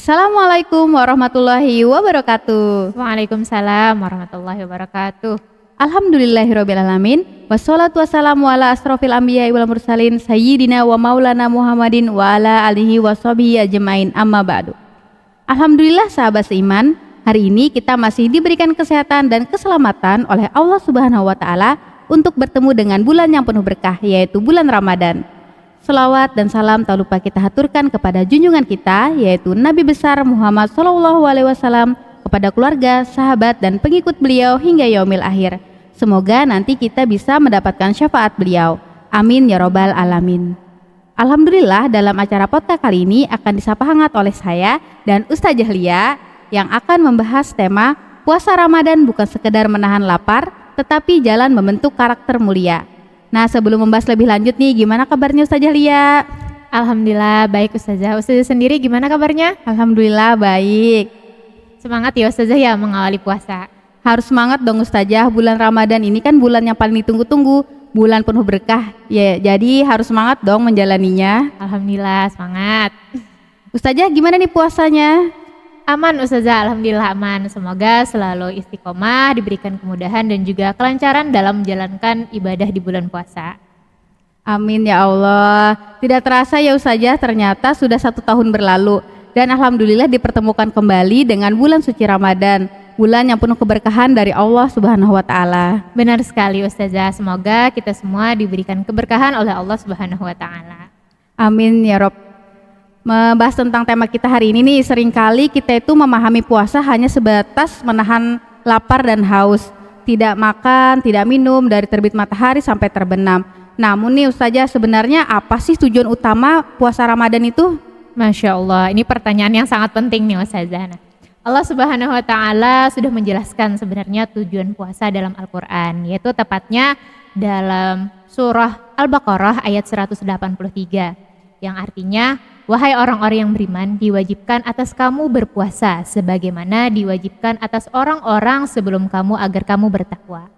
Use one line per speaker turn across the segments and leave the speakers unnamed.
Assalamualaikum warahmatullahi wabarakatuh.
Waalaikumsalam warahmatullahi wabarakatuh.
Alhamdulillahirrabbilalamin. Wassalatu wassalamu ala asrofil anbiya wal mursalin sayyidina wa maulana Muhammadin wa ala alihi wa sahbihi ajmain amma ba'du. Alhamdulillah sahabat seiman, hari ini kita masih diberikan kesehatan dan keselamatan oleh Allah Subhanahu wa taala untuk bertemu dengan bulan yang penuh berkah, yaitu bulan Ramadan. Selawat dan salam tak lupa kita haturkan kepada junjungan kita, yaitu Nabi besar Muhammad SAW, kepada keluarga, sahabat, dan pengikut beliau hingga yaumil akhir. Semoga nanti kita bisa mendapatkan syafaat beliau. Amin ya robbal alamin. Alhamdulillah, dalam acara podcast kali ini akan disapa hangat oleh saya dan Ustazah Lia yang akan membahas tema puasa Ramadan bukan sekedar menahan lapar, tetapi jalan membentuk karakter mulia. Nah, sebelum membahas lebih lanjut nih, gimana kabarnya Ustazah Lia?
Alhamdulillah baik Ustazah. Ustazah sendiri gimana kabarnya?
Alhamdulillah baik.
Semangat ya Ustazah ya mengawali puasa.
Harus semangat dong Ustazah, bulan Ramadan ini kan bulan yang paling ditunggu-tunggu, bulan penuh berkah. Ya, jadi harus semangat dong menjalaninya.
Alhamdulillah semangat.
Ustazah gimana nih puasanya?
Aman Ustazah, alhamdulillah aman. Semoga selalu istiqomah, diberikan kemudahan dan juga kelancaran dalam menjalankan ibadah di bulan puasa.
Amin ya Allah. Tidak terasa ya Ustazah, ternyata sudah 1 tahun berlalu dan alhamdulillah dipertemukan kembali dengan bulan suci Ramadan, bulan yang penuh keberkahan dari Allah Subhanahu wa taala.
Benar sekali Ustazah, semoga kita semua diberikan keberkahan oleh Allah Subhanahu wa taala.
Amin ya Rob. Membahas tentang tema kita hari ini nih, seringkali kita itu memahami puasa hanya sebatas menahan lapar dan haus, tidak makan, tidak minum dari terbit matahari sampai terbenam. Namun nih Ustazah, sebenarnya apa sih tujuan utama puasa Ramadan itu?
Masya Allah, ini pertanyaan yang sangat penting nih Ustazah. Allah Subhanahu wa taala sudah menjelaskan sebenarnya tujuan puasa dalam Al-Qur'an, yaitu tepatnya dalam surah Al-Baqarah ayat 183 yang artinya, wahai orang-orang yang beriman, diwajibkan atas kamu berpuasa sebagaimana diwajibkan atas orang-orang sebelum kamu agar kamu bertakwa.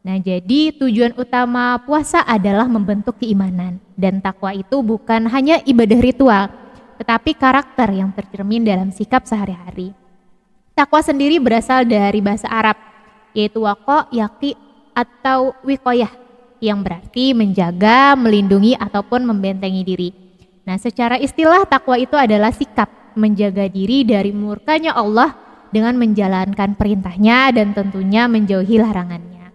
Nah, jadi tujuan utama puasa adalah membentuk keimanan, dan takwa itu bukan hanya ibadah ritual, tetapi karakter yang tercermin dalam sikap sehari-hari. Takwa sendiri berasal dari bahasa Arab, yaitu waqo, yaqi, atau wiqoyah, yang berarti menjaga, melindungi, ataupun membentengi diri. Nah, secara istilah takwa itu adalah sikap menjaga diri dari murkanya Allah dengan menjalankan perintahnya dan tentunya menjauhi larangannya.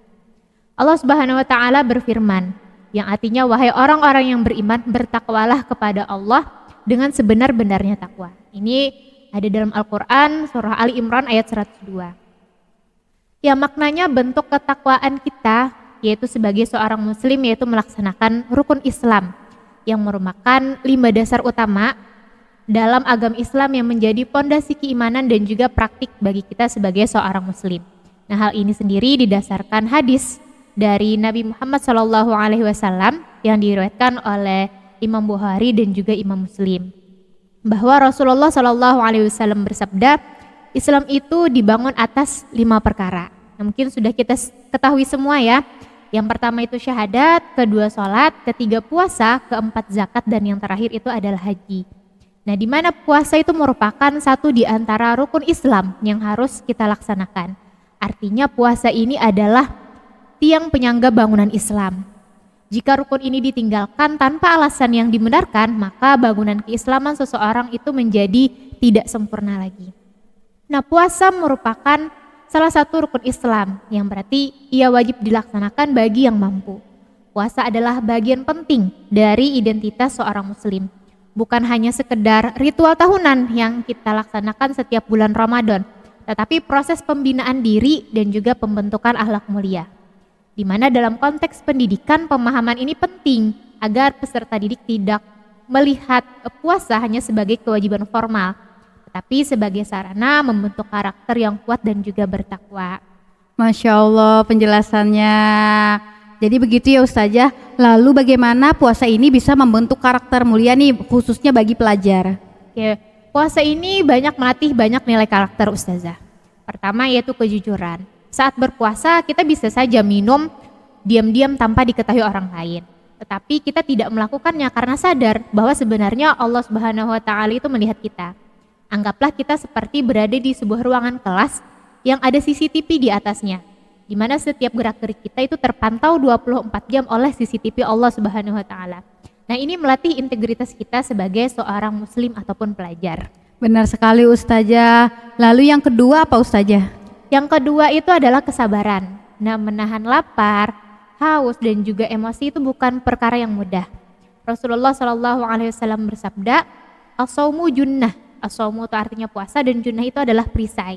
Allah Subhanahu wa taala berfirman, yang artinya wahai orang-orang yang beriman, bertakwalah kepada Allah dengan sebenar-benarnya takwa. Ini ada dalam Al-Qur'an surah Ali Imran ayat 102. Ya, maknanya bentuk ketakwaan kita yaitu sebagai seorang muslim, yaitu melaksanakan rukun Islam yang merupakan 5 dasar utama dalam agama Islam yang menjadi pondasi keimanan dan juga praktik bagi kita sebagai seorang muslim. Nah, hal ini sendiri didasarkan hadis dari Nabi Muhammad SAW yang diriwayatkan oleh Imam Bukhari dan juga Imam Muslim, bahwa Rasulullah SAW bersabda, Islam itu dibangun atas 5 perkara. Nah, mungkin sudah kita ketahui semua ya. Yang pertama itu syahadat, kedua sholat, ketiga puasa, keempat zakat, dan yang terakhir itu adalah haji. Nah, di mana puasa itu merupakan satu di antara rukun Islam yang harus kita laksanakan. Artinya puasa ini adalah tiang penyangga bangunan Islam. Jika rukun ini ditinggalkan tanpa alasan yang dibenarkan, maka bangunan keislaman seseorang itu menjadi tidak sempurna lagi. Nah, puasa merupakan salah satu rukun Islam yang berarti ia wajib dilaksanakan bagi yang mampu. Puasa adalah bagian penting dari identitas seorang muslim. Bukan hanya sekedar ritual tahunan yang kita laksanakan setiap bulan Ramadan, tetapi proses pembinaan diri dan juga pembentukan akhlak mulia. Di mana dalam konteks pendidikan, pemahaman ini penting agar peserta didik tidak melihat puasa hanya sebagai kewajiban formal, tetapi sebagai sarana membentuk karakter yang kuat dan juga bertakwa.
Masya Allah penjelasannya. Jadi begitu ya Ustazah. Lalu bagaimana puasa ini bisa membentuk karakter mulia nih, khususnya bagi pelajar?
Oke, puasa ini banyak melatih banyak nilai karakter Ustazah. Pertama yaitu kejujuran. Saat berpuasa kita bisa saja minum diam-diam tanpa diketahui orang lain. Tetapi kita tidak melakukannya karena sadar bahwa sebenarnya Allah Subhanahu wa taala itu melihat kita. Anggaplah kita seperti berada di sebuah ruangan kelas yang ada CCTV di atasnya, di mana setiap gerak-gerik kita itu terpantau 24 jam oleh CCTV Allah Subhanahu wa taala. Nah, ini melatih integritas kita sebagai seorang muslim ataupun pelajar.
Benar sekali Ustazah. Lalu yang kedua apa Ustazah?
Yang kedua itu adalah kesabaran. Nah, menahan lapar, haus dan juga emosi itu bukan perkara yang mudah. Rasulullah Shallallahu Alaihi Wasallam bersabda, "As-saumu junnah." As-saumu itu artinya puasa dan junnah itu adalah perisai.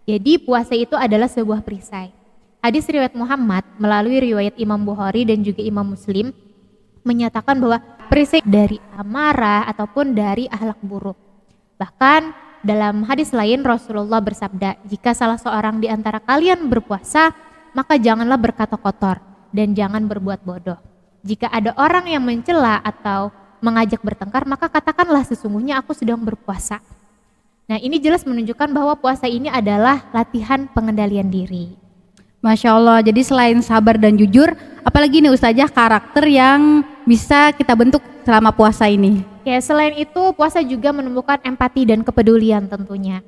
Jadi puasa itu adalah sebuah perisai. Hadis riwayat Muhammad melalui riwayat Imam Bukhari dan juga Imam Muslim menyatakan bahwa perisai dari amarah ataupun dari akhlak buruk. Bahkan dalam hadis lain Rasulullah bersabda, jika salah seorang di antara kalian berpuasa, maka janganlah berkata kotor dan jangan berbuat bodoh. Jika ada orang yang mencela atau mengajak bertengkar, maka katakanlah sesungguhnya aku sedang berpuasa. Nah, ini jelas menunjukkan bahwa puasa ini adalah latihan pengendalian diri.
Masya Allah, jadi selain sabar dan jujur, apalagi nih Ustazah karakter yang bisa kita bentuk selama puasa ini?
Ya, selain itu puasa juga menumbuhkan empati dan kepedulian tentunya.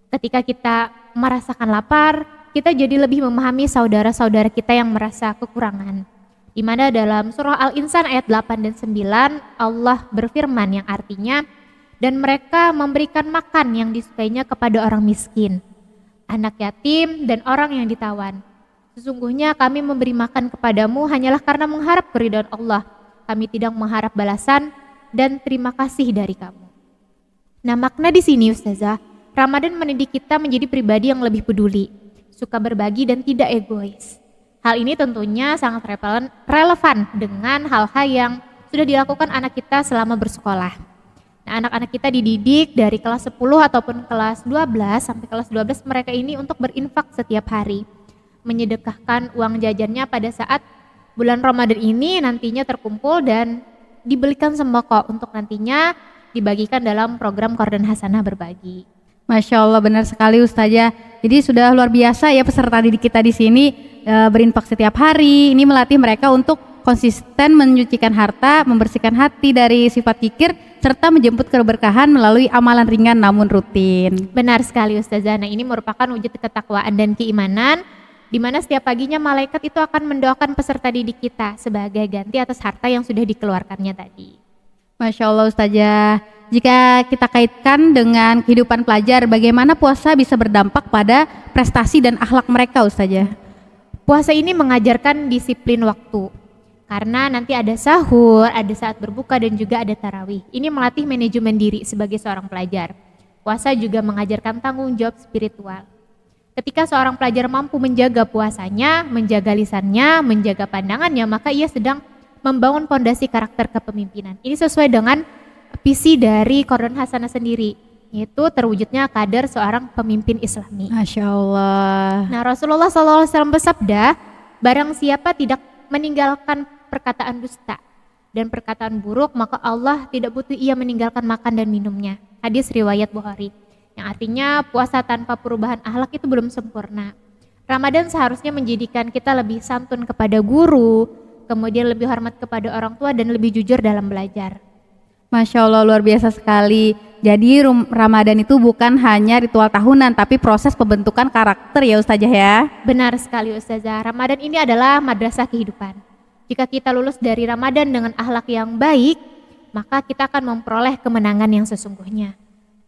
Ketika kita merasakan lapar, kita jadi lebih memahami saudara-saudara kita yang merasa kekurangan. Di mana dalam surah Al-Insan ayat 8 dan 9 Allah berfirman yang artinya, dan mereka memberikan makan yang disukainya kepada orang miskin, anak yatim dan orang yang ditawan. Sesungguhnya kami memberi makan kepadamu hanyalah karena mengharap keridhaan Allah. Kami tidak mengharap balasan dan terima kasih dari kamu. Nah, makna di sini Ustazah, Ramadan mendidik kita menjadi pribadi yang lebih peduli, suka berbagi dan tidak egois. Hal ini tentunya sangat relevan dengan hal-hal yang sudah dilakukan anak kita selama bersekolah. Nah, anak-anak kita dididik dari kelas 10 ataupun kelas 12 sampai kelas 12 mereka ini untuk berinfak setiap hari. Menyedekahkan uang jajannya pada saat bulan Ramadan ini nantinya terkumpul dan dibelikan sembako untuk nantinya dibagikan dalam program Qardhan Hasanah Berbagi.
Masya Allah, benar sekali Ustazah. Jadi sudah luar biasa ya peserta didik kita di sini berinfak setiap hari. Ini melatih mereka untuk konsisten menyucikan harta, membersihkan hati dari sifat kikir, serta menjemput keberkahan melalui amalan ringan namun rutin.
Benar sekali Ustazah. Nah, ini merupakan wujud ketakwaan dan keimanan, di mana setiap paginya malaikat itu akan mendoakan peserta didik kita sebagai ganti atas harta yang sudah dikeluarkannya tadi.
Masya Allah Ustazah. Jika kita kaitkan dengan kehidupan pelajar, bagaimana puasa bisa berdampak pada prestasi dan akhlak mereka Ustazah?
Puasa ini mengajarkan disiplin waktu, karena nanti ada sahur, ada saat berbuka dan juga ada tarawih. Ini melatih manajemen diri sebagai seorang pelajar. Puasa juga mengajarkan tanggung jawab spiritual. Ketika seorang pelajar mampu menjaga puasanya, menjaga lisannya, menjaga pandangannya, maka ia sedang membangun fondasi karakter kepemimpinan. Ini sesuai dengan visi dari Qardhan Hasanah sendiri, yaitu terwujudnya kader seorang pemimpin Islami.
Masya Allah.
Nah, Rasulullah SAW bersabda, barang siapa tidak meninggalkan perkataan dusta dan perkataan buruk, maka Allah tidak butuh ia meninggalkan makan dan minumnya. Hadis riwayat Bukhari. Yang artinya puasa tanpa perubahan akhlak itu belum sempurna. Ramadan seharusnya menjadikan kita lebih santun kepada guru, kemudian lebih hormat kepada orang tua dan lebih jujur dalam belajar.
Masya Allah, luar biasa sekali. Jadi Ramadan itu bukan hanya ritual tahunan, tapi proses pembentukan karakter ya Ustazah ya.
Benar sekali Ustazah, Ramadan ini adalah madrasah kehidupan. Jika kita lulus dari Ramadan dengan akhlak yang baik, maka kita akan memperoleh kemenangan yang sesungguhnya.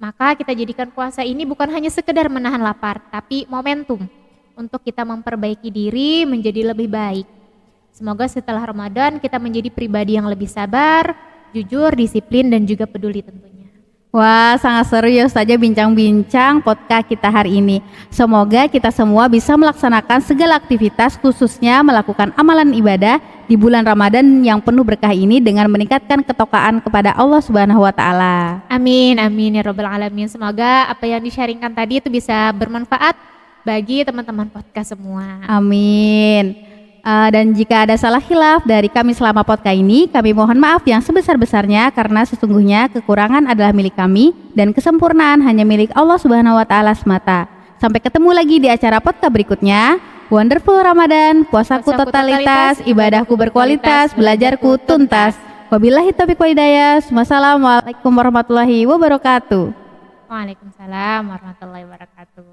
Maka kita jadikan puasa ini bukan hanya sekedar menahan lapar, tapi momentum untuk kita memperbaiki diri menjadi lebih baik. Semoga setelah Ramadan kita menjadi pribadi yang lebih sabar, jujur, disiplin, dan juga peduli tentunya.
Wah, sangat seru ya Ustazah bincang-bincang podcast kita hari ini. Semoga kita semua bisa melaksanakan segala aktivitas, khususnya melakukan amalan ibadah di bulan Ramadan yang penuh berkah ini dengan meningkatkan ketakwaan kepada Allah Subhanahu wa taala.
Amin, amin ya rabbal alamin. Semoga apa yang di-sharingkan tadi itu bisa bermanfaat bagi teman-teman podcast semua.
Amin. Dan jika ada salah khilaf dari kami selama podcast ini, kami mohon maaf yang sebesar-besarnya karena sesungguhnya kekurangan adalah milik kami dan kesempurnaan hanya milik Allah Subhanahu wa taala semata. Sampai ketemu lagi di acara podcast berikutnya. Wonderful Ramadan, puasaku totalitas, ibadahku berkualitas, belajarku tuntas. Wabillahi taufiq wal hidayah. Wassalamualaikum warahmatullahi wabarakatuh.
Waalaikumsalam warahmatullahi wabarakatuh.